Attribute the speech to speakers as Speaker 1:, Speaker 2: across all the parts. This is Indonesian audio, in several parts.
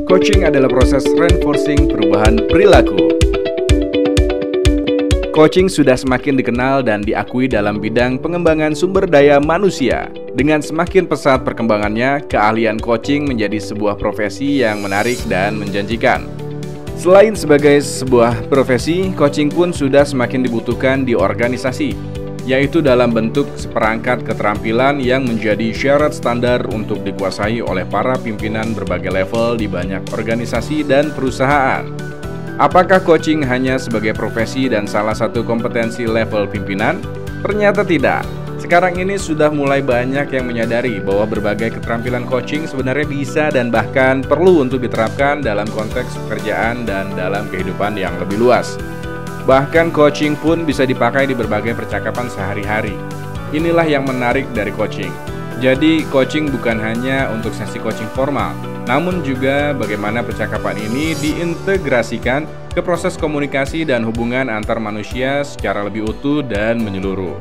Speaker 1: Coaching adalah proses reinforcing perubahan perilaku. Coaching sudah semakin dikenal dan diakui dalam bidang pengembangan sumber daya manusia. Dengan semakin pesat perkembangannya, keahlian coaching menjadi sebuah profesi yang menarik dan menjanjikan. Selain sebagai sebuah profesi, coaching pun sudah semakin dibutuhkan di organisasi, yaitu dalam bentuk seperangkat keterampilan yang menjadi syarat standar untuk dikuasai oleh para pimpinan berbagai level di banyak organisasi dan perusahaan. Apakah coaching hanya sebagai profesi dan salah satu kompetensi level pimpinan? Ternyata tidak. Sekarang ini sudah mulai banyak yang menyadari bahwa berbagai keterampilan coaching sebenarnya bisa dan bahkan perlu untuk diterapkan dalam konteks pekerjaan dan dalam kehidupan yang lebih luas. Bahkan coaching pun bisa dipakai di berbagai percakapan sehari-hari. Inilah yang menarik dari coaching. Jadi coaching bukan hanya untuk sesi coaching formal, namun juga bagaimana percakapan ini diintegrasikan ke proses komunikasi dan hubungan antar manusia secara lebih utuh dan menyeluruh.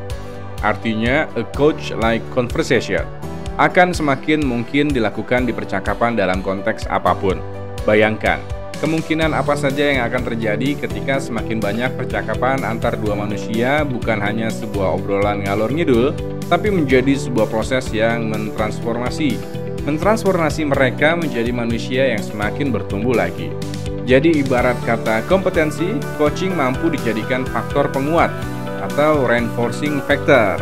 Speaker 1: Artinya, a coach-like conversation akan semakin mungkin dilakukan di percakapan dalam konteks apapun. Bayangkan, kemungkinan apa saja yang akan terjadi ketika semakin banyak percakapan antar dua manusia bukan hanya sebuah obrolan ngalor ngidul, tapi menjadi sebuah proses yang mentransformasi mereka menjadi manusia yang semakin bertumbuh lagi. Jadi ibarat kata kompetensi, coaching mampu dijadikan faktor penguat atau reinforcing factor.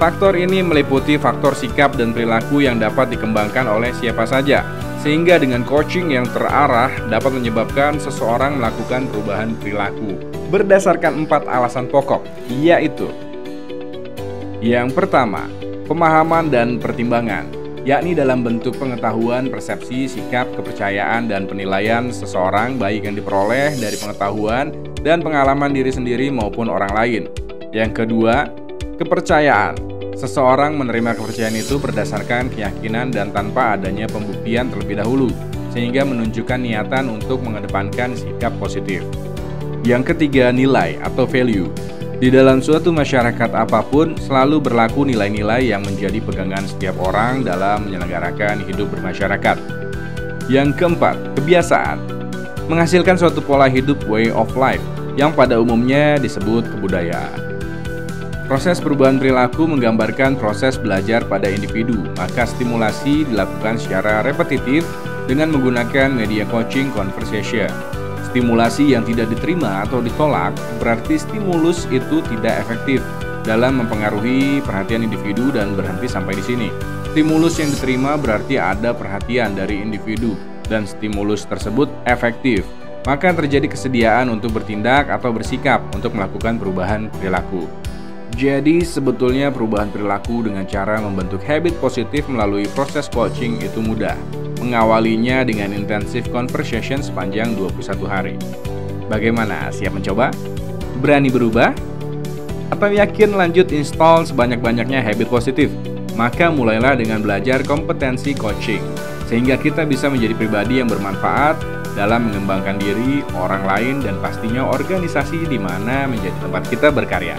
Speaker 1: Faktor ini meliputi faktor sikap dan perilaku yang dapat dikembangkan oleh siapa saja, sehingga dengan coaching yang terarah dapat menyebabkan seseorang melakukan perubahan perilaku berdasarkan 4 alasan pokok, yaitu: yang pertama, pemahaman dan pertimbangan, yakni dalam bentuk pengetahuan, persepsi, sikap, kepercayaan, dan penilaian seseorang baik yang diperoleh dari pengetahuan dan pengalaman diri sendiri maupun orang lain. Yang kedua, kepercayaan. Seseorang menerima kepercayaan itu berdasarkan keyakinan dan tanpa adanya pembuktian terlebih dahulu, sehingga menunjukkan niatan untuk mengedepankan sikap positif. Yang ketiga, nilai atau value. Di dalam suatu masyarakat apapun, selalu berlaku nilai-nilai yang menjadi pegangan setiap orang dalam menyelenggarakan hidup bermasyarakat. Yang keempat, kebiasaan. Menghasilkan suatu pola hidup, way of life, yang pada umumnya disebut kebudayaan. Proses perubahan perilaku menggambarkan proses belajar pada individu, maka stimulasi dilakukan secara repetitif dengan menggunakan media coaching conversation. Stimulasi yang tidak diterima atau ditolak berarti stimulus itu tidak efektif dalam mempengaruhi perhatian individu dan berhenti sampai di sini. Stimulus yang diterima berarti ada perhatian dari individu dan stimulus tersebut efektif. Maka terjadi kesediaan untuk bertindak atau bersikap untuk melakukan perubahan perilaku. Jadi sebetulnya perubahan perilaku dengan cara membentuk habit positif melalui proses coaching itu mudah. Mengawalinya dengan intensif conversation sepanjang 21 hari. Bagaimana? Siap mencoba? Berani berubah? Atau yakin lanjut install sebanyak-banyaknya habit positif? Maka mulailah dengan belajar kompetensi coaching, sehingga kita bisa menjadi pribadi yang bermanfaat dalam mengembangkan diri, orang lain, dan pastinya organisasi di mana menjadi tempat kita berkarya.